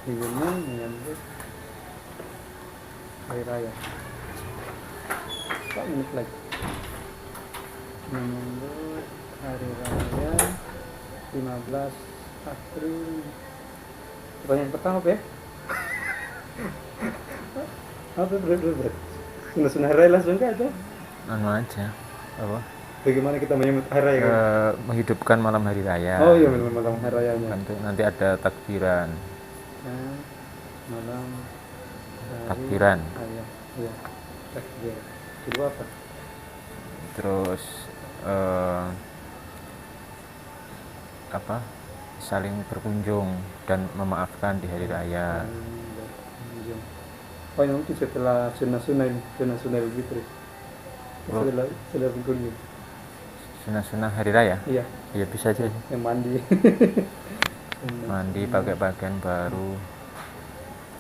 Judulnya menyambut hari raya. 4 menit lagi. Menyambut hari raya 15 April. Pertanyaan pertama apa ya? Apa berat? Sunnah hari raya langsung kan itu? Anu aja. Apa? Bagaimana kita menyambut hari raya? Kan? Menghidupkan malam hari raya. Oh iya, malam hari rayanya. Nanti ada takbiran. Malam hari Takbiran. Raya. Iya. Takbir. Kedua apa? Terus saling berkunjung dan memaafkan di hari raya. Oh yang mungkin setelah sunnah ini, sunnah Idul Fitri. Setelah berkunjung. Sunnah hari raya? Iya. Iya bisa aja. Yang mandi. Mandi pakai pakaian baru.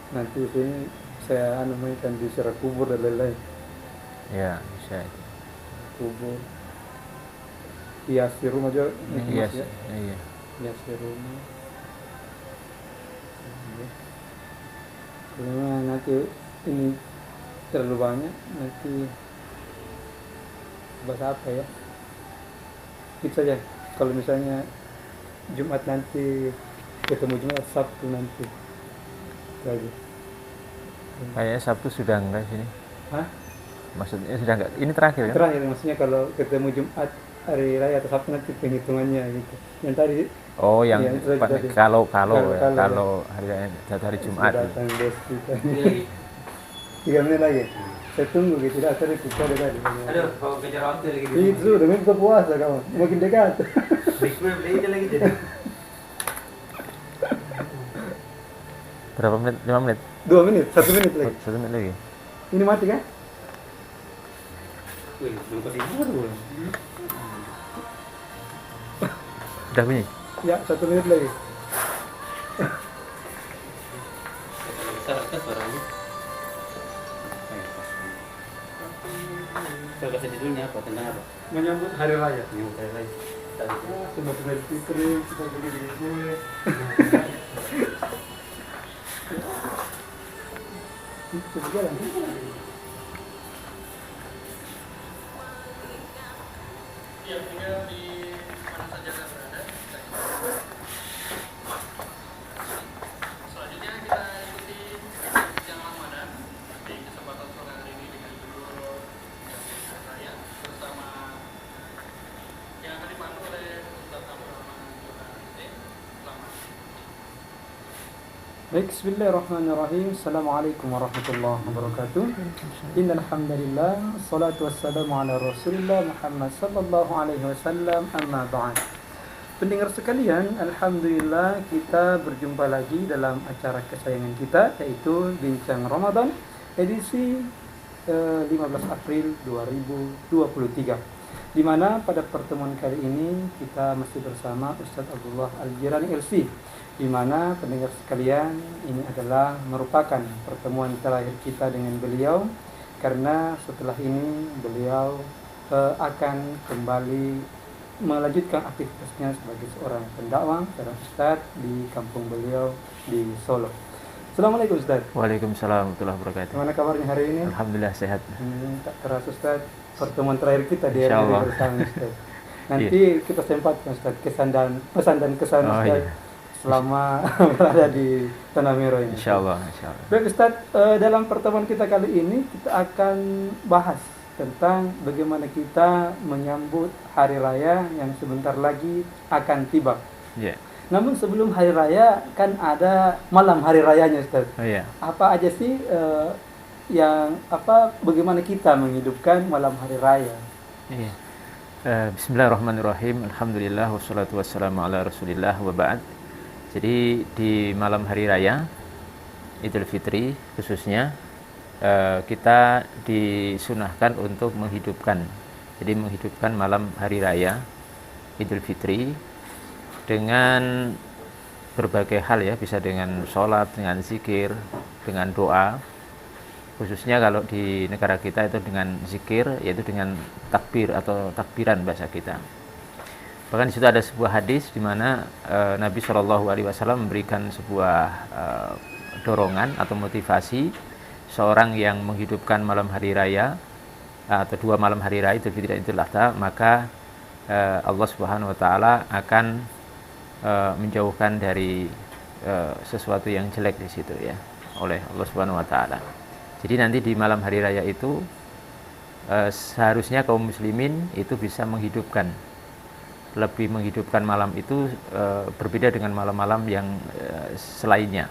Nanti sini saya mainkan di secara kubur dan lain-lain. Ya bisa. Kubur. Hias di rumah juga. Iya. Hias di rumah. Karena nanti ini terlalu banyak, nanti bahasa apa ya? Itu saja. Kalau misalnya Jumat nanti ketemu Jumat, Sabtu nanti itu aja. Kayaknya Sabtu sudah enggak sini. Hah? Maksudnya sudah enggak? Ini terakhir kan? Terakhir maksudnya kalau ketemu Jumat hari raya atau Sabtu nanti penghitungannya gitu. Yang tadi yang kalau hari raya hari Jumat. Datang bos kita. 3 menit lagi. Saya tunggu gitu, tidak ada kita dekat. Aduh, kalau kejar waktu lagi. Itu udah buka puasa kamu, makin dekat. Beli lagi jadi. Berapa menit? 5 menit? 2 menit, 1 menit lagi. 1 menit lagi. Ini mati kan? Wih, belum kasih baru. Udah bunyi? Ya, 1 menit lagi. Besar atas suaranya. Saya kasih judulnya apa? Tentang apa? Menyambut hari raya. Menyambut hari raya. Sudah Idul Fitri, kita beli di kue. Itu berjalan. Ya, tinggal di mana saja Anda berada. Selanjutnya kita ikuti yang Ramadan di kesempatan sore hari ini dengan judul Hari Raya bersama yang akan dipandu oleh Ustaz Abdul Rahman Johannes. Selamat. Baik, bismillahirrahmanirrahim. Assalamualaikum warahmatullahi wabarakatuh. Innal hamdalillah, salatu wassalamu ala Rasulillah Muhammad sallallahu alaihi wasallam, amma ba'd. Pendengar sekalian, alhamdulillah kita berjumpa lagi dalam acara kesayangan kita, yaitu Bincang Ramadan edisi 15 April 2023. Di mana pada pertemuan kali ini kita masih bersama Ustaz Abdullah Al-Jirani LC, di mana pendengar sekalian ini adalah merupakan pertemuan terakhir kita dengan beliau, karena setelah ini beliau akan kembali melanjutkan aktivitasnya sebagai seorang pendakwah, seorang ustaz di kampung beliau di Solo. Assalamualaikum Ustaz. Waalaikumsalam warahmatullahi wabarakatuh. Gimana kabarnya hari ini? Alhamdulillah sehat. Tak terasa Ustaz, pertemuan terakhir kita di hari ini bersama Ustaz. Nanti kita sempatkan Ustaz pesan dan kesan Ustaz. Iya. Selama berada di Tanah Merah ini. Insyaallah. Baik Ustaz, dalam pertemuan kita kali ini kita akan bahas tentang bagaimana kita menyambut hari raya yang sebentar lagi akan tiba. Yeah. Namun sebelum hari raya kan ada malam hari rayanya Ustaz. Oh iya. Apa aja sih bagaimana kita menghidupkan malam hari raya? Iya. Bismillahirrahmanirrahim. Alhamdulillah wassalatu wassalamu ala Rasulillah wa ba'd. Jadi di malam hari raya Idul Fitri khususnya kita disunahkan untuk menghidupkan. Jadi menghidupkan malam hari raya Idul Fitri dengan berbagai hal ya, bisa dengan sholat, dengan zikir, dengan doa. Khususnya kalau di negara kita itu dengan zikir, yaitu dengan takbir atau takbiran bahasa kita. Bahkan di situ ada sebuah hadis di mana Nabi SAW memberikan sebuah dorongan atau motivasi seorang yang menghidupkan malam hari raya atau 2 malam hari raya Idul Fitri dan Idul Adha, maka Allah Subhanahu wa taala akan menjauhkan dari sesuatu yang jelek di situ ya oleh Allah Subhanahu wa taala. Jadi nanti di malam hari raya itu seharusnya kaum muslimin itu bisa lebih menghidupkan malam itu berbeda dengan malam-malam yang selainnya,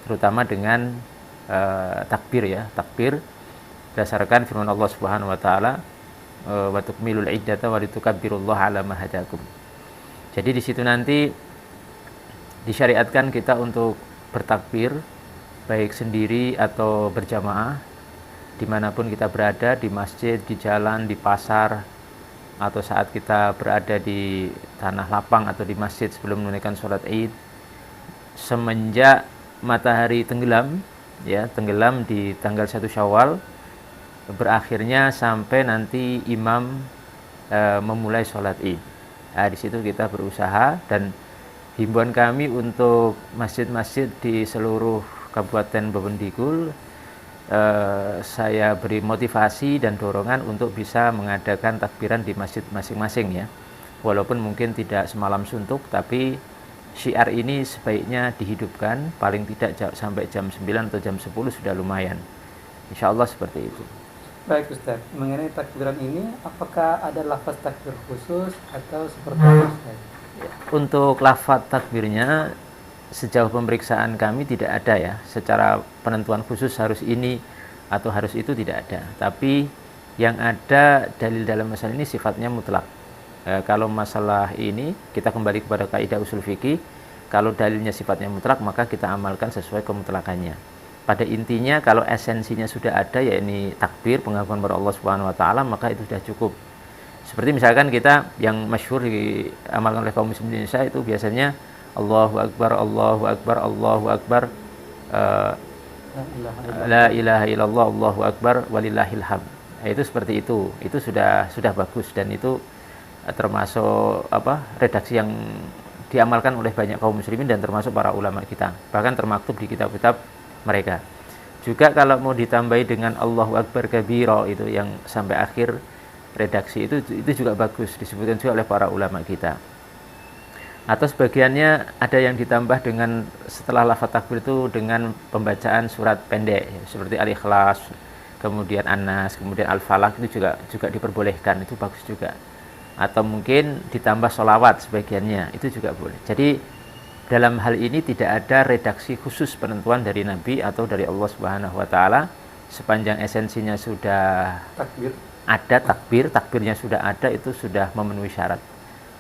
terutama dengan takbir ya, takbir berdasarkan firman Allah Subhanahu wa taala wa tukmilul iddata wa litukabbirullaha ala ma hadakum. Jadi di situ nanti disyariatkan kita untuk bertakbir baik sendiri atau berjamaah dimanapun kita berada, di masjid, di jalan, di pasar, atau saat kita berada di tanah lapang atau di masjid sebelum menunaikan sholat id, semenjak matahari tenggelam ya, tenggelam di tanggal 1 Syawal berakhirnya sampai nanti imam memulai sholat id. Nah, di situ kita berusaha, dan himbauan kami untuk masjid-masjid di seluruh Kabupaten Bebendikul, saya beri motivasi dan dorongan untuk bisa mengadakan takbiran di masjid masing-masing ya. Walaupun mungkin tidak semalam suntuk, tapi syiar ini sebaiknya dihidupkan, paling tidak sampai jam 9 atau jam 10 sudah lumayan. Insya Allah seperti itu. Baik Ustaz, mengenai takbiran ini apakah ada lafaz takbir khusus atau seperti apa Ustaz? Untuk lafaz takbirnya sejauh pemeriksaan kami tidak ada ya, secara penentuan khusus harus ini atau harus itu tidak ada. Tapi yang ada dalil dalam masalah ini sifatnya mutlak. Kalau masalah ini kita kembali kepada kaidah usul fikih, kalau dalilnya sifatnya mutlak maka kita amalkan sesuai kemutlakannya. Pada intinya kalau esensinya sudah ada, yakni takbir, pengakuan kepada Allah Subhanahu wa taala, maka itu sudah cukup. Seperti misalkan kita yang masyhur diamalkan oleh kaum muslimin Indonesia itu biasanya Allahu Akbar, Allahu Akbar, Allahu Akbar, la ilaha illallah, Allahu Akbar, walillahil hamd. Itu seperti itu sudah bagus, dan itu termasuk redaksi yang diamalkan oleh banyak kaum muslimin dan termasuk para ulama kita, bahkan termaktub di kitab-kitab mereka. Juga kalau mau ditambahi dengan Allahu Akbar kabira, itu yang sampai akhir redaksi itu juga bagus, disebutkan juga oleh para ulama kita. Atau sebagiannya ada yang ditambah dengan setelah lafaz takbir itu dengan pembacaan surat pendek seperti Al-Ikhlas, kemudian An-Nas, kemudian Al-Falaq, itu juga diperbolehkan, itu bagus juga. Atau mungkin ditambah sholawat sebagiannya, itu juga boleh. Jadi dalam hal ini tidak ada redaksi khusus penentuan dari Nabi atau dari Allah Subhanahu wa taala, sepanjang esensinya sudah ada takbirnya sudah ada, itu sudah memenuhi syarat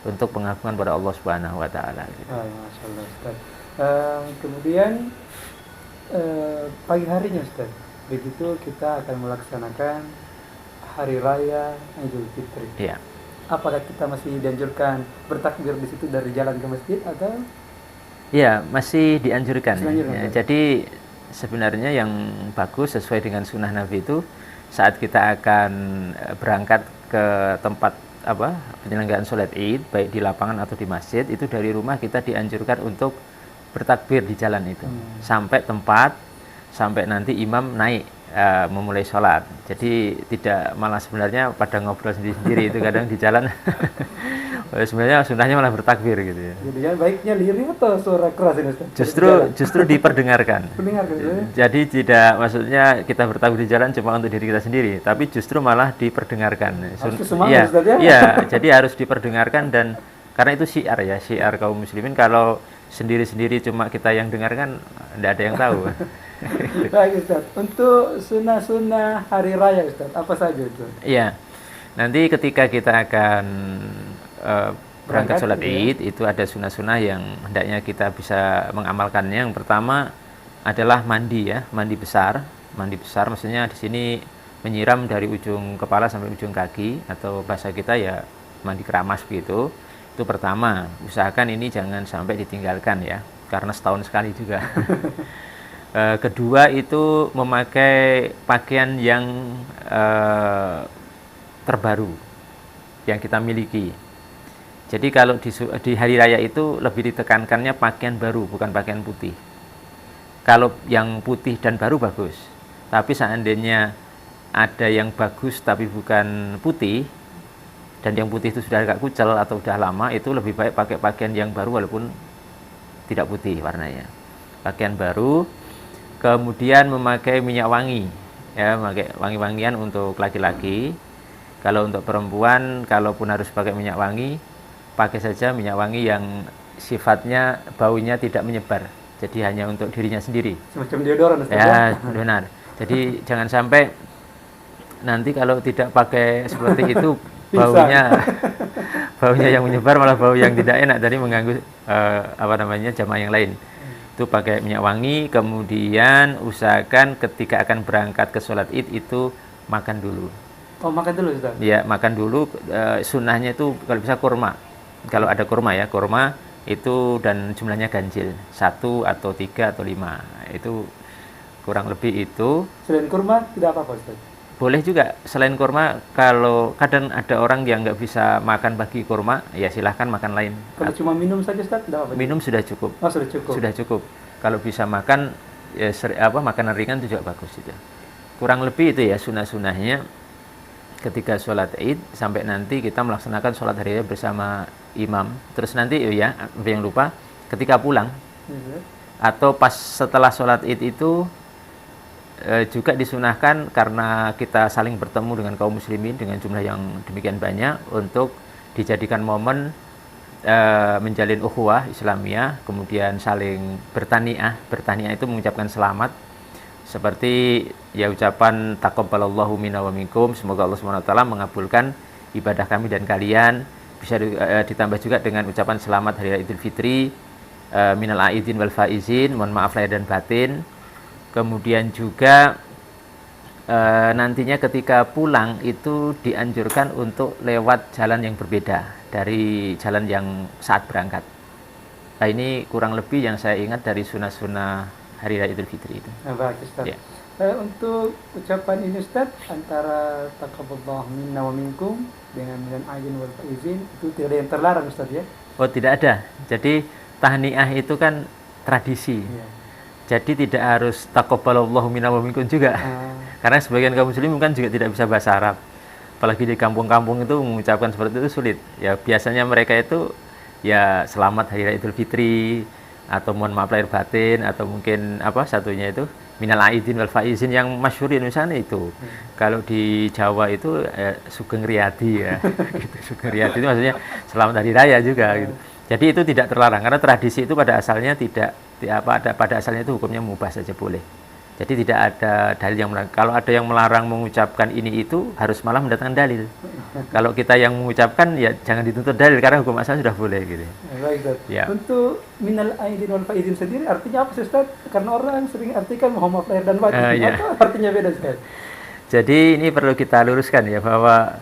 untuk pengakuan pada Allah Subhanahu wa taala gitu. Masya Allah Ustaz. Kemudian pagi harinya Ustaz, begitu kita akan melaksanakan hari raya Idul Fitri. Iya. Apakah kita masih dianjurkan bertakbir di situ dari jalan ke masjid atau? Iya, masih dianjurkan. Ya. Jadi sebenarnya yang bagus sesuai dengan sunnah Nabi itu saat kita akan berangkat ke tempat penyelenggaraan sholat id, baik di lapangan atau di masjid, itu dari rumah kita dianjurkan untuk bertakbir di jalan itu sampai tempat, sampai nanti imam naik memulai sholat. Jadi tidak malah sebenarnya pada ngobrol sendiri-sendiri itu kadang di jalan. Sebenarnya sunnahnya malah bertakbir gitu ya. Jadi baiknya lirih atau suara keras ini Ustaz? Justru diperdengarkan. Jadi tidak, maksudnya kita bertakbir di jalan cuma untuk diri kita sendiri, tapi justru malah diperdengarkan. Semangat, Ustaz, ya? Iya, jadi harus diperdengarkan, dan karena itu syiar kaum muslimin. Kalau sendiri-sendiri cuma kita yang dengarkan, tidak ada yang tahu. Baik Ustaz, untuk sunnah-sunnah hari raya Ustaz, apa saja itu? Iya, nanti ketika kita akan berangkat sholat id, itu ada sunnah-sunnah yang hendaknya kita bisa mengamalkannya. Yang pertama adalah mandi ya, mandi besar maksudnya di sini menyiram dari ujung kepala sampai ujung kaki, atau bahasa kita ya mandi keramas begitu. Itu pertama, usahakan ini jangan sampai ditinggalkan ya, karena setahun sekali juga. Kedua itu memakai pakaian yang terbaru yang kita miliki. Jadi kalau di hari raya itu lebih ditekankannya pakaian baru, bukan pakaian putih. Kalau yang putih dan baru bagus. Tapi seandainya ada yang bagus tapi bukan putih, dan yang putih itu sudah agak kucel atau sudah lama, itu lebih baik pakai pakaian yang baru walaupun tidak putih warnanya. Pakaian baru, kemudian memakai minyak wangi, ya, memakai wangi-wangian untuk laki-laki. Kalau untuk perempuan, kalaupun harus pakai minyak wangi, pakai saja minyak wangi yang sifatnya baunya tidak menyebar. Jadi hanya untuk dirinya sendiri. Semacam deodoran, Ustaz. Ya, benar. Jadi jangan sampai nanti kalau tidak pakai seperti itu baunya yang menyebar, malah bau yang tidak enak, tadi mengganggu jamaah yang lain. Itu pakai minyak wangi, kemudian usahakan ketika akan berangkat ke sholat id itu makan dulu. Oh, makan dulu, Ustaz? Ya, makan dulu. Sunnahnya itu kalau bisa kurma. Kalau ada kurma ya, kurma itu, dan jumlahnya ganjil, 1 atau 3 atau 5. Itu kurang lebih itu. Selain kurma tidak apa-apa, Ustaz? Boleh juga selain kurma. Kalau kadang ada orang yang nggak bisa makan pagi kurma, ya silahkan makan lain. Kalau cuma minum saja, Ustaz, tidak apa-apa? Minum sudah cukup. Oh, sudah cukup. Sudah cukup. Kalau bisa makan ya makanan ringan itu juga bagus itu. Kurang lebih itu ya sunnah-sunnahnya ketika sholat id, sampai nanti kita melaksanakan sholat hari raya bersama imam. Terus nanti yang lupa, ketika pulang atau pas setelah sholat id itu juga disunahkan, karena kita saling bertemu dengan kaum muslimin dengan jumlah yang demikian banyak, untuk dijadikan momen menjalin ukhuwah Islamiyah, kemudian saling bertaniah. Bertaniah itu mengucapkan selamat, seperti ya ucapan taqabbalallahu minna wa minkum, semoga Allah SWT mengabulkan ibadah kami dan kalian. Bisa ditambah juga dengan ucapan selamat hari raya Idul Fitri, minal aidin wal faizin, mohon maaf lahir dan batin. Kemudian juga nantinya ketika pulang itu dianjurkan untuk lewat jalan yang berbeda dari jalan yang saat berangkat. Nah, ini kurang lebih yang saya ingat dari sunnah-sunnah hari raya Idul Fitri itu. Nah, baik, Ustaz. Ya. Untuk ucapan ini, Ustaz, antara taqabbalallahu minna wa minkum dengan minal aidin wal faizin, itu tidak ada yang terlarang, Ustaz, ya? Oh, tidak ada. Jadi tahniah itu kan tradisi. Ya. Jadi tidak harus taqabbalallahu minna wa minkum juga. Karena sebagian kaum muslim kan juga tidak bisa bahasa Arab. Apalagi di kampung-kampung itu mengucapkan seperti itu sulit. Ya biasanya mereka itu ya selamat hari raya Idul Fitri, atau mohon maaf lahir batin, atau mungkin satunya itu minal aidin wal faizin yang masyhur di Indonesia itu. Kalau di Jawa itu Sugeng Riyadi ya. Gitu. Sugeng Riyadi itu maksudnya selamat hari raya juga gitu. Jadi itu tidak terlarang, karena tradisi itu pada asalnya pada asalnya itu hukumnya mubah saja, boleh. Jadi tidak ada dalil yang melarang. Kalau ada yang melarang mengucapkan ini itu, harus malah mendatangkan dalil. Kalau kita yang mengucapkan, ya jangan dituntut dalil, karena hukum asal sudah boleh gitu. Baik, Ustaz. Ya. Untuk minal aidin wal faizin sendiri artinya apa sih, Ustaz? Karena orang sering artikan mohon maaf lahir dan batin. Ya. Apa artinya beda, Ustaz? Jadi ini perlu kita luruskan ya, bahwa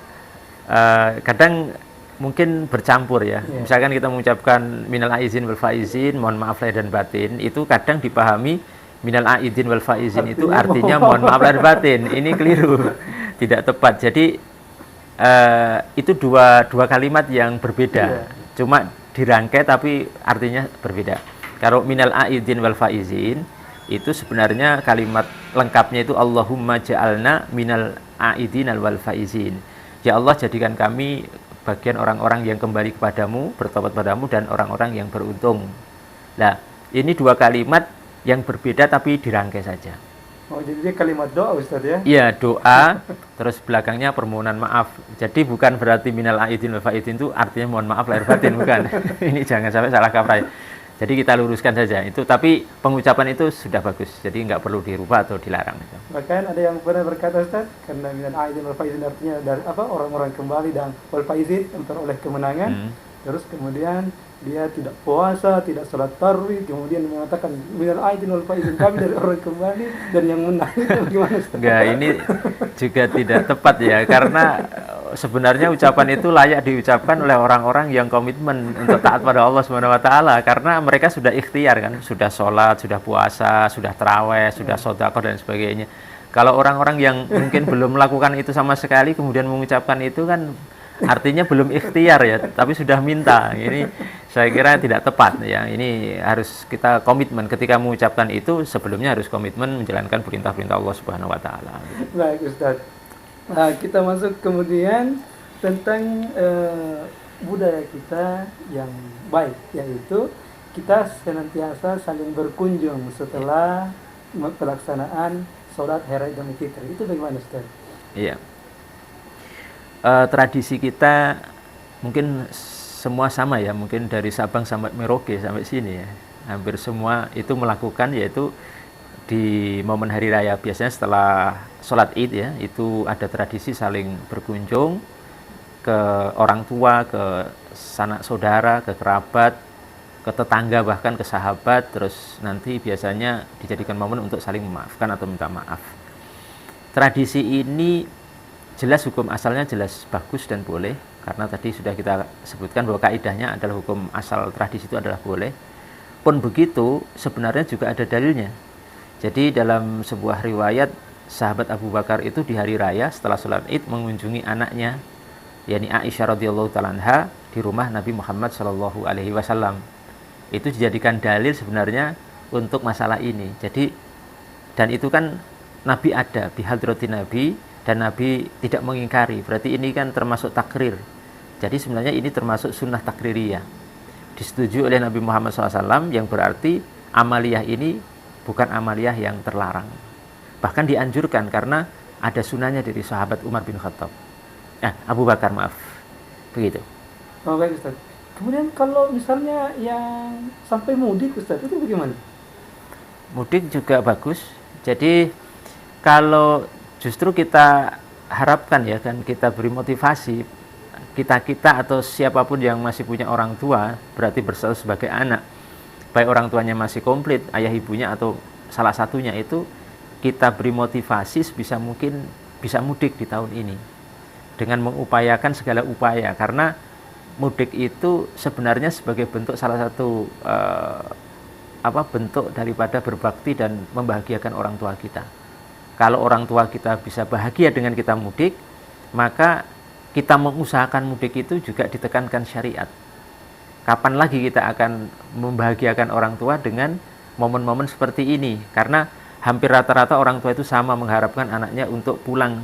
kadang mungkin bercampur ya. Misalkan kita mengucapkan minal aidin wal faizin, mohon maaf lahir dan batin, itu kadang dipahami minal aidin wal faizin itu artinya mohon maaf lahir batin. Ini keliru, tidak tepat. Jadi itu dua kalimat yang berbeda, cuma dirangkai tapi artinya berbeda. Kalau minal aidin wal faizin itu sebenarnya kalimat lengkapnya itu Allahumma ja'alna minal aidin wal faizin. Ya Allah, jadikan kami bagian orang-orang yang kembali kepadamu, bertobat padamu, dan orang-orang yang beruntung. Nah, ini dua kalimat yang berbeda tapi dirangkai saja. Oh, jadi dia kalimat doa, Ustaz, ya? Iya, doa, terus belakangnya permohonan maaf. Jadi bukan berarti minal aidin wal faizin itu artinya mohon maaf lahir batin, bukan. Ini jangan sampai salah kaprah. Jadi kita luruskan saja itu, tapi pengucapan itu sudah bagus. Jadi nggak perlu dirubah atau dilarang. Bahkan ada yang pernah berkata, Ustaz, karena minal aidin wal faizin artinya dari orang-orang kembali, dan wal faizin memperoleh kemenangan. Terus kemudian dia tidak puasa, tidak sholat tarawih, kemudian mengatakan minal aidin wal faizin, kami dari orang kembali dan yang menang. Gimana, Ustaz? Enggak, ini juga tidak tepat ya, karena sebenarnya ucapan itu layak diucapkan oleh orang-orang yang komitmen untuk taat pada Allah SWT, karena mereka sudah ikhtiar kan, sudah sholat, sudah puasa, sudah tarawih, sudah sedekah dan sebagainya. Kalau orang-orang yang mungkin belum melakukan itu sama sekali kemudian mengucapkan itu kan artinya belum ikhtiar ya, tapi sudah minta. Ini Saya kira tidak tepat ya. Ini harus kita komitmen ketika mengucapkan itu, sebelumnya harus komitmen menjalankan perintah-perintah Allah Subhanahu wa taala. Baik Ustaz. Nah, kita masuk kemudian tentang budaya kita yang baik, yaitu kita senantiasa saling berkunjung setelah pelaksanaan sholat Hari Raya Idul Fitri. Itu bagaimana Ustaz? Iya. Tradisi kita mungkin semua sama ya, mungkin dari Sabang sampai Merauke sampai sini ya, hampir semua itu melakukan, yaitu di momen hari raya biasanya setelah sholat id ya, itu ada tradisi saling berkunjung ke orang tua, ke sanak saudara, ke kerabat, ke tetangga, bahkan ke sahabat. Terus nanti biasanya dijadikan momen untuk saling memaafkan atau minta maaf. Tradisi ini jelas hukum asalnya jelas bagus dan boleh, karena tadi sudah kita sebutkan bahwa kaidahnya adalah hukum asal tradisi itu adalah boleh. Pun begitu, sebenarnya juga ada dalilnya. Jadi dalam sebuah riwayat, sahabat Abu Bakar itu di hari raya setelah sholat id mengunjungi anaknya, yakni Aisyah radhiyallahu ta'ala anha, di rumah Nabi Muhammad sallallahu alaihi wasallam. Itu dijadikan dalil sebenarnya untuk masalah ini. Jadi, dan itu kan Nabi ada, bihadrati Nabi, dan Nabi tidak mengingkari, berarti ini kan termasuk takrir. Jadi sebenarnya ini termasuk sunnah takririyah, disetujui oleh Nabi Muhammad SAW, yang berarti amaliyah ini bukan amaliyah yang terlarang, bahkan dianjurkan karena ada sunnahnya dari sahabat Umar bin Khattab, Abu Bakar, maaf, begitu. Oh baik Ustaz. Kemudian kalau misalnya yang sampai mudik Ustaz, itu bagaimana? Mudik juga bagus. Jadi kalau justru kita harapkan ya, kan kita beri motivasi, kita atau siapapun yang masih punya orang tua, berarti berstatus sebagai anak, baik orang tuanya masih komplit, ayah ibunya atau salah satunya, itu kita beri motivasi sebisa mungkin bisa mudik di tahun ini dengan mengupayakan segala upaya, karena mudik itu sebenarnya sebagai bentuk salah satu bentuk daripada berbakti dan membahagiakan orang tua kita. Kalau orang tua kita bisa bahagia dengan kita mudik, maka kita mengusahakan mudik itu juga ditekankan syariat. Kapan lagi kita akan membahagiakan orang tua dengan momen-momen seperti ini? Karena hampir rata-rata orang tua itu sama mengharapkan anaknya untuk pulang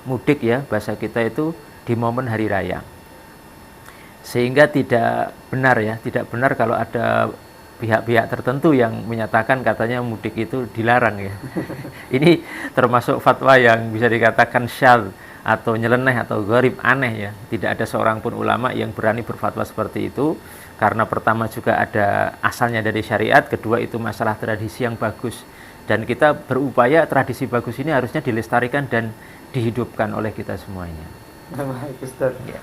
mudik ya, bahasa kita itu di momen hari raya. Sehingga tidak benar kalau ada pihak-pihak tertentu yang menyatakan katanya mudik itu dilarang ya. Ini termasuk fatwa yang bisa dikatakan syadz atau nyeleneh atau gharib, aneh ya. Tidak ada seorang pun ulama yang berani berfatwa seperti itu, karena pertama juga ada asalnya dari syariat, kedua itu masalah tradisi yang bagus, dan kita berupaya tradisi bagus ini harusnya dilestarikan dan dihidupkan oleh kita semuanya. Baik Ustaz. Ya.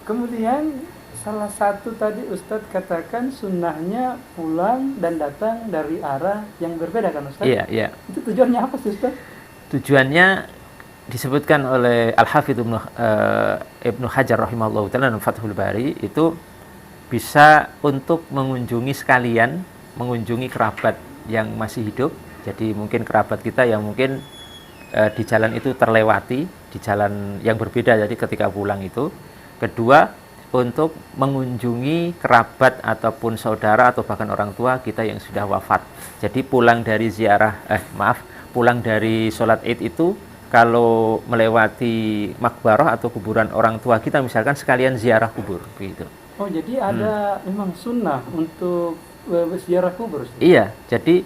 Kemudian salah satu tadi Ustadz katakan sunnahnya pulang dan datang dari arah yang berbeda kan Ustadz? Iya, iya. Itu tujuannya apa sih Ustadz? Tujuannya disebutkan oleh Al-Hafidz Ibnu Hajar rahimahullah ta'ala dalam Fathul Bari, itu bisa untuk mengunjungi sekalian, mengunjungi kerabat yang masih hidup. Jadi mungkin kerabat kita yang mungkin di jalan itu terlewati, di jalan yang berbeda, jadi ketika pulang itu. Kedua, untuk mengunjungi kerabat ataupun saudara atau bahkan orang tua kita yang sudah wafat. Jadi pulang dari pulang dari sholat id itu, kalau melewati makbarah atau kuburan orang tua kita misalkan, sekalian ziarah kubur begitu. Oh, jadi ada memang sunnah untuk ziarah kubur? Iya, jadi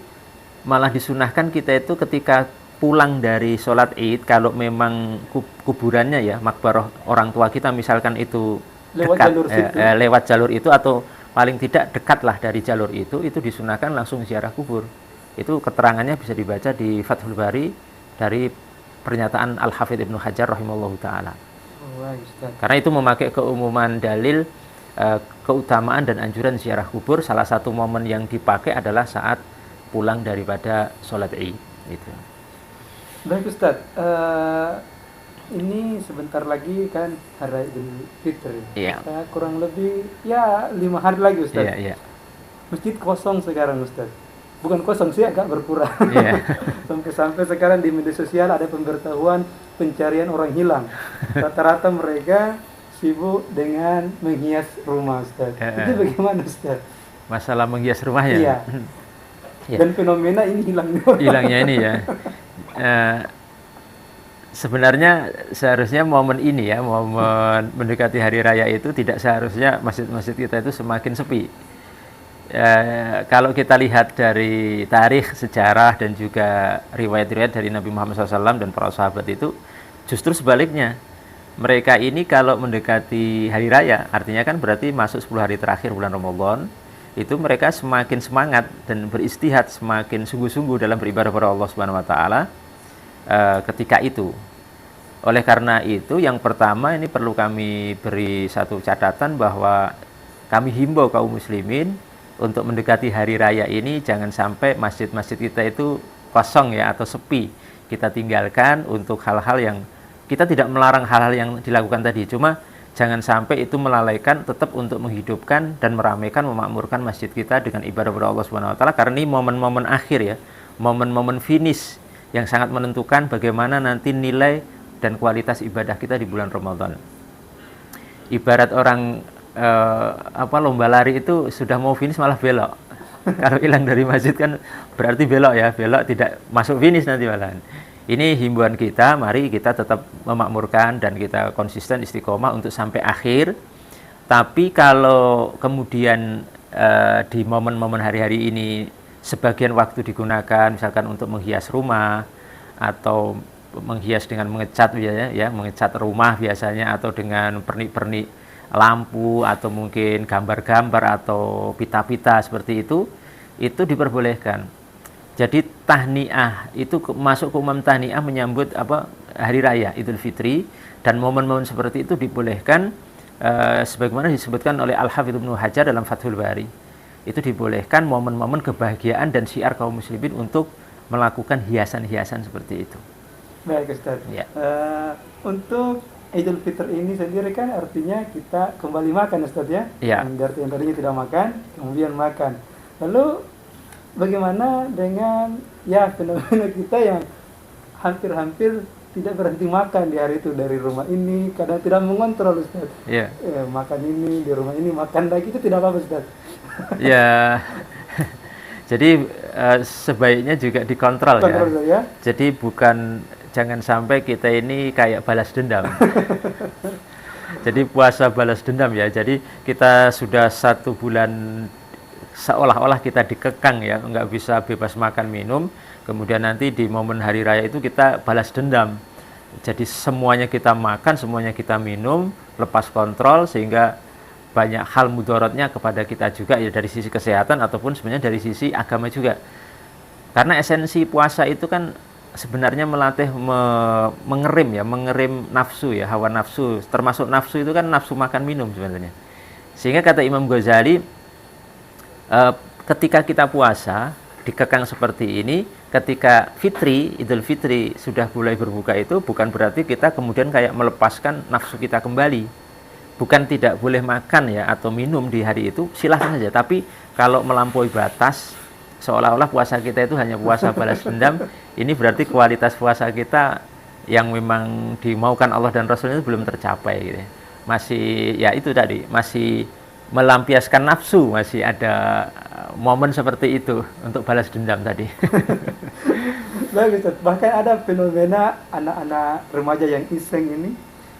malah disunahkan kita itu ketika pulang dari sholat id, kalau memang kuburannya ya, makbarah orang tua kita misalkan itu lewat jalur itu atau paling tidak dekatlah dari jalur itu disunahkan langsung ziarah kubur. Itu keterangannya bisa dibaca di Fathul Bari dari pernyataan Al-Hafidz Ibnu Hajar rahimahullahu ta'ala. Karena itu memakai keumuman dalil keutamaan dan anjuran ziarah kubur. Salah satu momen yang dipakai adalah saat pulang daripada sholat id itu. Baik Ustaz, ini sebentar lagi kan Hari Idul Fitri. Iya. Kurang lebih 5 hari lagi Ustaz. Iya, iya. Masjid kosong sekarang Ustaz. Bukan kosong sih, agak berkurang. Iya. Sampai sekarang di media sosial ada pemberitahuan pencarian orang hilang. Rata-rata mereka sibuk dengan menghias rumah, Ustaz. Itu bagaimana, Ustaz? Masalah menghias rumahnya. Iya. Ya. Dan fenomena ini Hilangnya ini ya. Sebenarnya seharusnya momen ini ya, momen mendekati hari raya itu tidak seharusnya masjid-masjid kita itu semakin sepi. Kalau kita lihat dari tarikh, sejarah, dan juga riwayat-riwayat dari Nabi Muhammad SAW dan para sahabat itu, justru sebaliknya. Mereka ini kalau mendekati hari raya, artinya kan berarti masuk 10 hari terakhir bulan Ramadan, itu mereka semakin semangat dan beristihad, semakin sungguh-sungguh dalam beribadah kepada Allah Subhanahu wa taala ketika itu. Oleh karena itu, yang pertama ini perlu kami beri satu catatan bahwa kami himbau kaum muslimin untuk mendekati hari raya ini jangan sampai masjid-masjid kita itu kosong ya atau sepi. Kita tinggalkan untuk hal-hal yang kita tidak melarang hal-hal yang dilakukan tadi, cuma jangan sampai itu melalaikan tetap untuk menghidupkan dan meramaikan, memakmurkan masjid kita dengan ibadah kepada Allah Subhanahu wa taala, karena ini momen-momen akhir ya, momen-momen finish yang sangat menentukan bagaimana nanti nilai dan kualitas ibadah kita di bulan Ramadan. Ibarat orang lomba lari itu sudah mau finish malah belok. Kalau hilang dari masjid kan berarti belok ya, belok tidak masuk finish nanti malahan. Ini himbauan kita, mari kita tetap memakmurkan dan kita konsisten istiqomah untuk sampai akhir. Tapi kalau kemudian di momen-momen hari-hari ini sebagian waktu digunakan misalkan untuk menghias rumah atau menghias dengan mengecat ya, mengecat rumah biasanya, atau dengan pernik-pernik lampu atau mungkin gambar-gambar atau pita-pita seperti itu diperbolehkan. Jadi tahniah itu masuk ke umum tahniah menyambut hari raya Idul Fitri, dan momen-momen seperti itu dibolehkan sebagaimana disebutkan oleh Al-Hafidz Ibnu Hajar dalam Fathul Bari. Itu dibolehkan momen-momen kebahagiaan dan syiar kaum muslimin untuk melakukan hiasan-hiasan seperti itu. Baik, Ustaz. Ya. Untuk Idul Fitri ini sendiri kan artinya kita kembali makan, Ustaz ya? Ya. Berarti yang tadinya tidak makan, kemudian makan. Lalu bagaimana dengan fenomena kita yang hampir-hampir tidak berhenti makan di hari itu, dari rumah ini, kadang tidak mengontrol, Ustaz. Ya. Makan ini, di rumah ini, makan lagi, itu tidak apa-apa, Ustaz? Ya, jadi sebaiknya juga dikontrol ya. Jadi jangan sampai kita ini kayak balas dendam. Jadi puasa balas dendam ya. Jadi kita sudah 1 bulan seolah-olah kita dikekang ya, nggak bisa bebas makan minum. Kemudian nanti di momen hari raya itu kita balas dendam. Jadi semuanya kita makan, semuanya kita minum, lepas kontrol, sehingga banyak hal mudorotnya kepada kita juga ya, dari sisi kesehatan ataupun sebenarnya dari sisi agama juga. Karena esensi puasa itu kan sebenarnya melatih mengerim nafsu ya, hawa nafsu. Termasuk nafsu itu kan nafsu makan minum sebenarnya. Sehingga kata Imam Ghazali, ketika kita puasa dikekang seperti ini, ketika Idul Fitri sudah mulai berbuka itu bukan berarti kita kemudian kayak melepaskan nafsu kita kembali. Bukan tidak boleh makan ya atau minum di hari itu, silahkan saja. Tapi kalau melampaui batas, seolah-olah puasa kita itu hanya puasa balas dendam, ini berarti kualitas puasa kita yang memang dimaukan Allah dan Rasulnya itu belum tercapai gitu. Masih ya itu tadi, masih melampiaskan nafsu, masih ada momen seperti itu untuk balas dendam tadi. Bagus, bahkan ada fenomena anak-anak remaja yang iseng ini,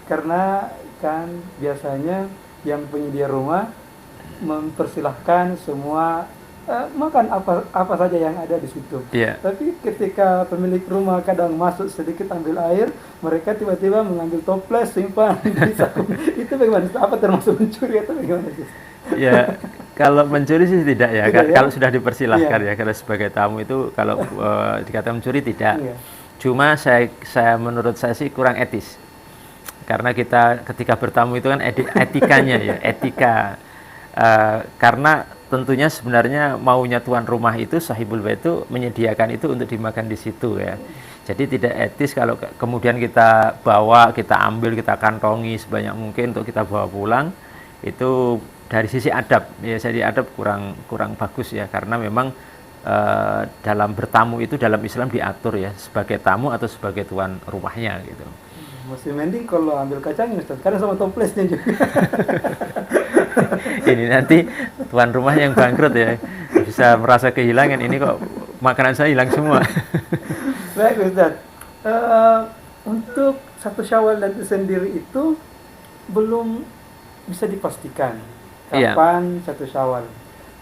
karena kan biasanya yang penyedia rumah mempersilahkan semua makan apa saja yang ada di situ. Yeah. Tapi ketika pemilik rumah kadang masuk sedikit ambil air, mereka tiba-tiba mengambil toples simpan di saku. Itu bagaimana? Apa termasuk mencuri atau bagaimana sih? Ya, kalau mencuri sih tidak ya. Tidak, ya? Kalau sudah dipersilahkan ya, kalau sebagai tamu itu kalau dikatakan mencuri tidak. Iya. Cuma menurut saya sih kurang etis. Karena kita ketika bertamu itu kan etikanya ya, etika. Karena tentunya sebenarnya maunya tuan rumah itu, sahibul bait itu menyediakan itu untuk dimakan di situ ya. Jadi tidak etis kalau kemudian kita bawa, kita ambil, kita kantongi sebanyak mungkin untuk kita bawa pulang. Itu dari sisi adab ya, jadi adab kurang bagus ya, karena memang dalam bertamu itu dalam Islam diatur ya, sebagai tamu atau sebagai tuan rumahnya gitu. masih mending kalau ambil kacangnya Ustaz, karena sama toplesnya juga. Ini nanti tuan rumah yang bangkrut ya, bisa merasa kehilangan, ini kok makanan saya hilang semua. Baik Ustaz. Untuk 1 Syawal nanti sendiri itu belum bisa dipastikan Iya. kapan 1 Syawal.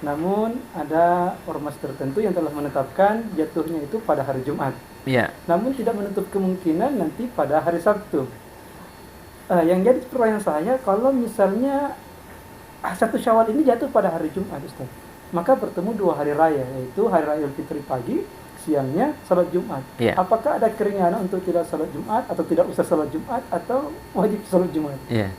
Namun ada ormas tertentu yang telah menetapkan jatuhnya itu pada hari Jumat. Iya. Namun tidak menutup kemungkinan nanti pada hari Sabtu. Yang jadi pertanyaan saya, kalau misalnya 1 Syawal ini jatuh pada hari Jumat Ustaz, maka bertemu 2 hari raya, yaitu hari raya Idul Fitri pagi, siangnya salat Jumat. Iya. Apakah ada keringanan untuk tidak salat Jumat atau tidak usah salat Jumat atau wajib salat Jumat? Iya.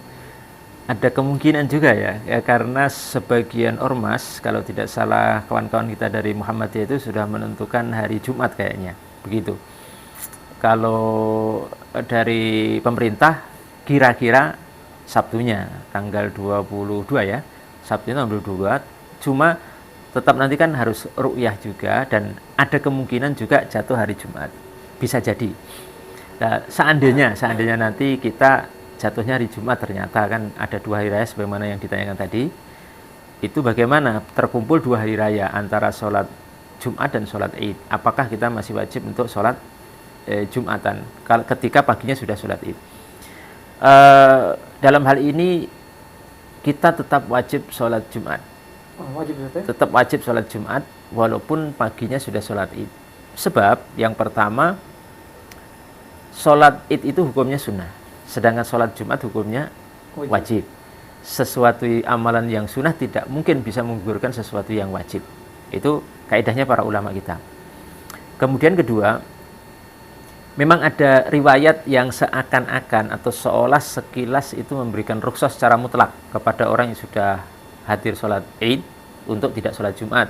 Ada kemungkinan juga ya, karena sebagian ormas, kalau tidak salah kawan-kawan kita dari Muhammadiyah itu sudah menentukan hari Jumat kayaknya, begitu. Kalau dari pemerintah kira-kira Sabtunya tanggal 22 ya, Sabtunya tanggal 22, cuma tetap nanti kan harus ru'yah juga, dan ada kemungkinan juga jatuh hari Jumat, bisa jadi. Nah, seandainya nanti kita jatuhnya hari Jumat, ternyata kan ada 2 hari raya sebagaimana yang ditanyakan tadi, itu bagaimana terkumpul 2 hari raya antara sholat Jumat dan sholat Id, apakah kita masih wajib untuk sholat Jumatan kalau ketika paginya sudah sholat Id? Dalam hal ini kita tetap wajib sholat Jumat. Wajib Ustaz? Tetap wajib sholat Jumat walaupun paginya sudah sholat Id. Sebab yang pertama, sholat Id itu hukumnya sunnah, sedangkan sholat Jumat hukumnya wajib. Sesuatu amalan yang sunnah tidak mungkin bisa menggugurkan sesuatu yang wajib. Itu kaidahnya para ulama kita. Kemudian kedua, memang ada riwayat yang seakan-akan atau seolah sekilas itu memberikan rukhsah secara mutlak kepada orang yang sudah hadir sholat Id untuk tidak sholat Jumat.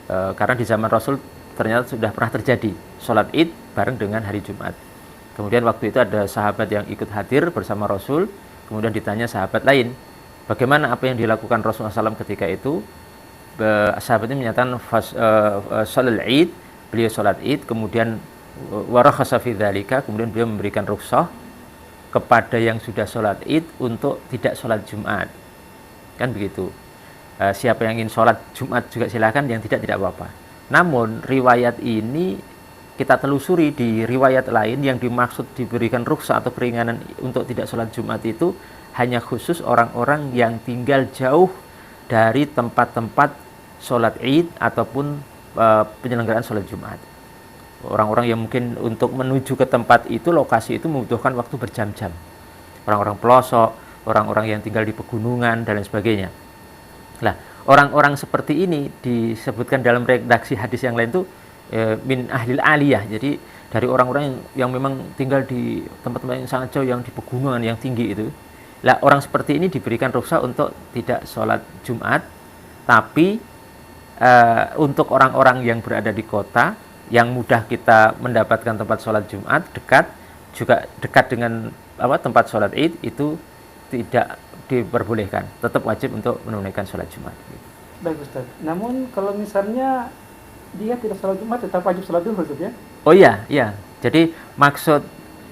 Karena di zaman Rasul ternyata sudah pernah terjadi sholat Id bareng dengan hari Jumat. Kemudian waktu itu ada sahabat yang ikut hadir bersama Rasul, kemudian ditanya sahabat lain, bagaimana apa yang dilakukan Rasulullah SAW ketika itu? Sahabat ini menyatakan sholat Id, beliau sholat Id, kemudian warakhasa fi dzalika, kemudian beliau memberikan rukhsah kepada yang sudah sholat Id untuk tidak sholat Jumat. Kan begitu. Siapa yang ingin sholat Jumat juga silakan, yang tidak apa-apa. Namun riwayat ini kita telusuri di riwayat lain, yang dimaksud diberikan rukhsah atau keringanan untuk tidak sholat Jumat itu hanya khusus orang-orang yang tinggal jauh dari tempat-tempat sholat Id ataupun penyelenggaraan sholat Jumat. Orang-orang yang mungkin untuk menuju ke tempat itu, lokasi itu membutuhkan waktu berjam-jam. Orang-orang pelosok, orang-orang yang tinggal di pegunungan dan lain sebagainya. Nah, orang-orang seperti ini disebutkan dalam redaksi hadis yang lain itu min ahlil aliyah. Jadi dari orang-orang yang memang tinggal di tempat-tempat yang sangat jauh, yang di pegunungan yang tinggi itu. Lah, orang seperti ini diberikan rukhsah untuk tidak sholat Jumat, tapi untuk orang-orang yang berada di kota, yang mudah kita mendapatkan tempat sholat Jumat, dekat dengan tempat sholat Id, itu tidak diperbolehkan, tetap wajib untuk menunaikan sholat Jumat. Baik Ustaz. Namun kalau misalnya dia tidak sholat Jumat, tetap wajib sholat duhur Ustaz ya? Oh iya. Jadi maksud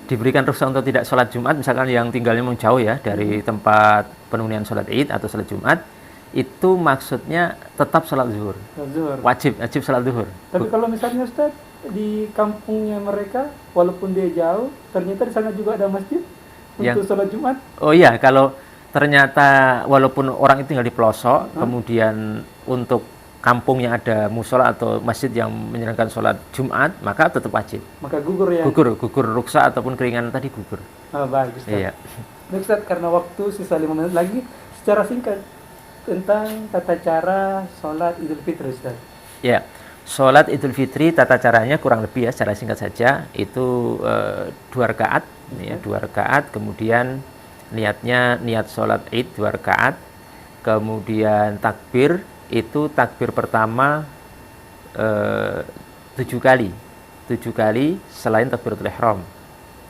diberikan rukhsah untuk tidak sholat Jumat, misalkan yang tinggalnya memang jauh ya dari tempat penunaian sholat Id atau sholat Jumat, itu maksudnya tetap sholat zuhur. Wajib sholat zuhur. Tapi kalau misalnya Ustaz di kampungnya mereka, walaupun dia jauh, ternyata di sana juga ada masjid untuk sholat Jumat. Oh iya, kalau ternyata walaupun orang itu tinggal di pelosok, kemudian untuk kampungnya ada musola atau masjid yang menjalankan sholat Jumat, maka tetap wajib. Maka gugur ya? Gugur rukhsah ataupun keringanan tadi gugur. Baik Ustaz. Iya. Baik Ustaz, karena waktu sisa 5 menit lagi, secara singkat tentang tata cara sholat Idul Fitri Ustaz. Ya, sholat Idul Fitri tata caranya kurang lebih ya, secara singkat saja itu 2 rakaat, ya 2 rakaat, kemudian niat sholat Id 2 rakaat, kemudian takbir itu takbir pertama 7 kali selain takbiratul ihram,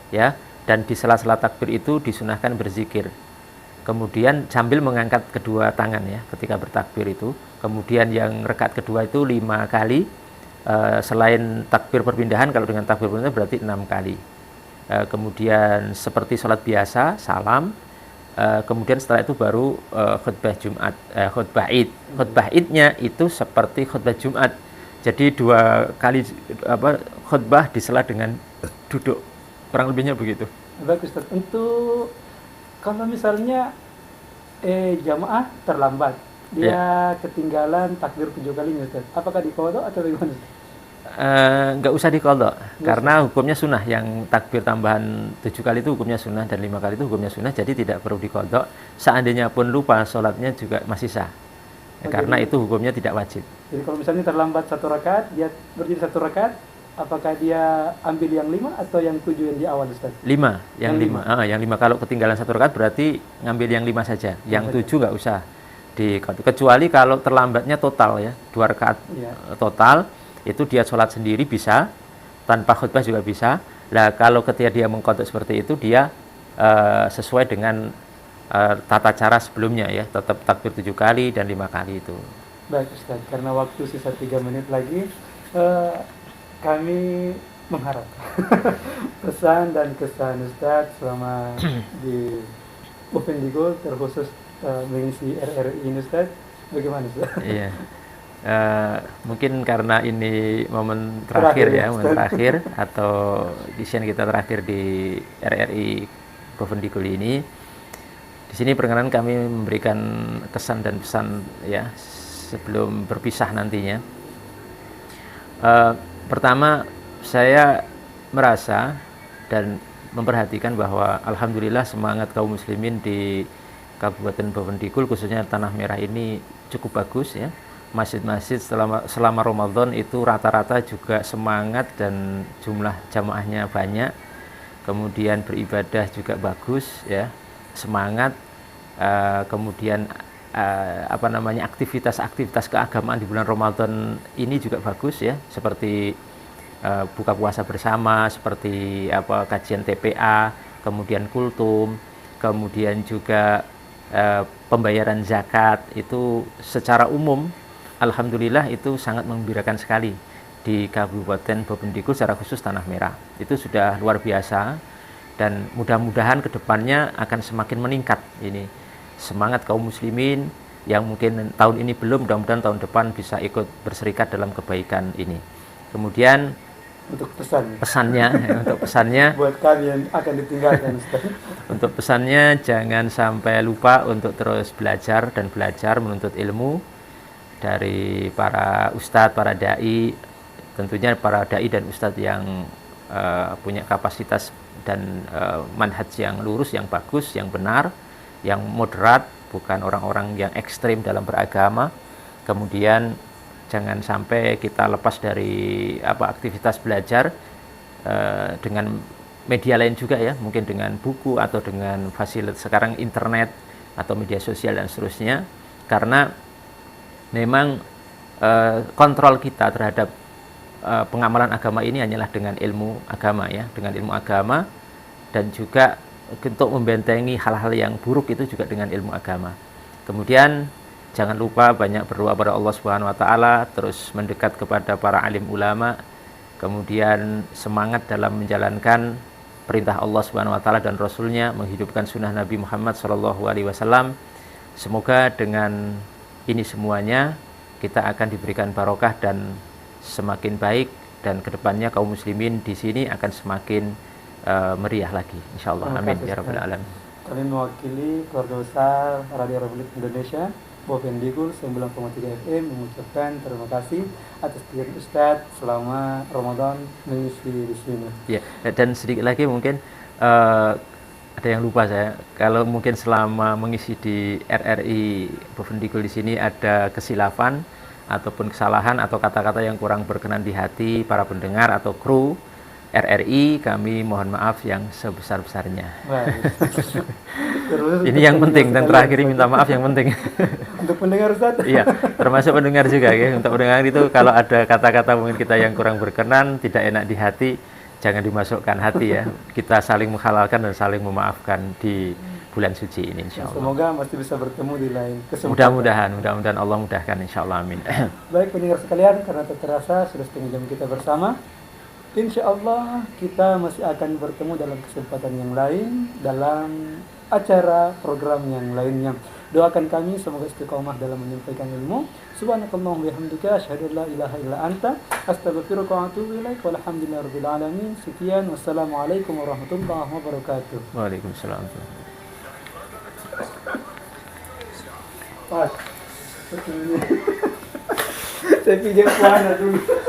ya, dan di sela-sela takbir itu disunahkan berzikir. Kemudian sambil mengangkat kedua tangan ya ketika bertakbir itu. Kemudian yang rakaat kedua itu 5 kali, selain takbir perpindahan, kalau dengan takbir perpindahan berarti 6 kali. kemudian seperti sholat biasa, salam, kemudian setelah itu baru khutbah Jumat, khutbah Id. Khutbah Idnya itu seperti khutbah Jumat, jadi 2 kali khutbah disela dengan duduk, kurang lebihnya begitu. Baik Ustaz, untuk kalau misalnya jamaah terlambat, dia ketinggalan takbir 7 kalinya Ustaz, apakah diqadha atau bagaimana Ustaz? Nggak usah diqadha, karena hukumnya sunnah. Yang takbir tambahan 7 kali itu hukumnya sunnah, dan 5 kali itu hukumnya sunnah, jadi tidak perlu diqadha. Seandainya pun lupa, sholatnya juga masih sah, karena itu hukumnya tidak wajib. Jadi kalau misalnya terlambat 1 rakaat, dia berdiri 1 rakaat, apakah dia ambil yang 5 atau yang 7 yang di awal Ustaz? 5, yang 5. Yang 5 kalau ketinggalan 1 rakaat berarti ngambil yang 5 saja, yang 7 nggak usah diqadha. Kecuali kalau terlambatnya total ya, 2 rakaat total, itu dia sholat sendiri bisa, tanpa khutbah juga bisa. Nah, kalau ketika dia mengqadha seperti itu, dia sesuai dengan tata cara sebelumnya ya, tetap takbir 7 kali dan 5 kali itu. Baik Ustaz, karena waktu sisa 3 menit lagi, kami mengharap pesan dan kesan Ustaz selama di Bovendigul, terkhusus mengisi RRI ini Ustaz, bagaimana Ustaz? Iya. Mungkin karena ini momen terakhir ya, momen terakhir atau edition kita terakhir di RRI Bovendigul ini. Di sini perkenanan kami memberikan kesan dan pesan ya sebelum berpisah nantinya. Pertama, saya merasa dan memperhatikan bahwa alhamdulillah semangat kaum muslimin di Kabupaten Bovendigul, khususnya Tanah Merah ini cukup bagus ya. Masjid-masjid selama Ramadan itu rata-rata juga semangat dan jumlah jamaahnya banyak, kemudian beribadah juga bagus ya, semangat, kemudian aktivitas-aktivitas keagamaan di bulan Ramadan ini juga bagus ya, seperti buka puasa bersama, seperti kajian TPA, kemudian kultum, kemudian juga pembayaran zakat, itu secara umum alhamdulillah itu sangat menggembirakan sekali di Kabupaten Bovendigul, secara khusus Tanah Merah. Itu sudah luar biasa, dan mudah-mudahan kedepannya akan semakin meningkat ini semangat kaum muslimin yang mungkin tahun ini belum, mudah-mudahan tahun depan bisa ikut berserikat dalam kebaikan ini. Kemudian untuk pesannya untuk pesannya buat kami yang akan ditinggalkan Ustaz. Untuk pesannya, jangan sampai lupa untuk terus belajar dan belajar menuntut ilmu dari para ustadz, para dai, tentunya para dai dan ustadz yang punya kapasitas dan manhaj yang lurus, yang bagus, yang benar, yang moderat, bukan orang-orang yang ekstrim dalam beragama. Kemudian jangan sampai kita lepas dari aktivitas belajar dengan media lain juga ya, mungkin dengan buku atau dengan fasilitas sekarang internet atau media sosial dan seterusnya, karena memang kontrol kita terhadap pengamalan agama ini hanyalah dengan ilmu agama ya, dengan ilmu agama, dan juga untuk membentengi hal-hal yang buruk itu juga dengan ilmu agama. Kemudian jangan lupa banyak berdoa pada Allah Subhanahu wa taala, terus mendekat kepada para alim ulama, kemudian semangat dalam menjalankan perintah Allah Subhanahu wa taala dan Rasulnya, menghidupkan sunnah Nabi Muhammad SAW. Semoga dengan ini semuanya kita akan diberikan barokah dan semakin baik, dan kedepannya kaum muslimin di sini akan semakin meriah lagi, insyaallah. Amin ya rabbal alamin. Kami mewakili keluarga besar Radio Republik Indonesia Bovendigul 9,3 FM mengucapkan terima kasih atas kehadiran Ustadz selama Ramadan mengisi di sini. Ya, dan sedikit lagi mungkin ada yang lupa saya, kalau mungkin selama mengisi di RRI Bovendigul di sini ada kesilafan ataupun kesalahan atau kata-kata yang kurang berkenan di hati para pendengar atau kru RRI, kami mohon maaf yang sebesar-besarnya. Ini yang penting, dan terakhir minta maaf yang penting. Untuk pendengar Ustaz? Iya, termasuk pendengar juga ya. Untuk pendengar itu kalau ada kata-kata mungkin kita yang kurang berkenan, tidak enak di hati, jangan dimasukkan hati ya. Kita saling menghalalkan dan saling memaafkan di bulan suci ini, insya Allah. Semoga masih bisa bertemu di lain kesempatan. Mudah-mudahan Allah mudahkan, insya Allah, amin. Baik pendengar sekalian, karena tak terasa sudah setengah jam kita bersama. Insya Allah kita masih akan bertemu dalam kesempatan yang lain, dalam acara program yang lainnya. Doakan kami semoga istiqomah dalam menyampaikan ilmu. Subhanakallahumma wa bihamdika asyhadu an la ilaha illa anta astaghfiruka wa atubu ilaik. Walhamdulillahirabbil alamin. Sekian, wassalamualaikum warahmatullahi wabarakatuh. Waalaikumsalam. Pas. Saya pinjam kuana dulu.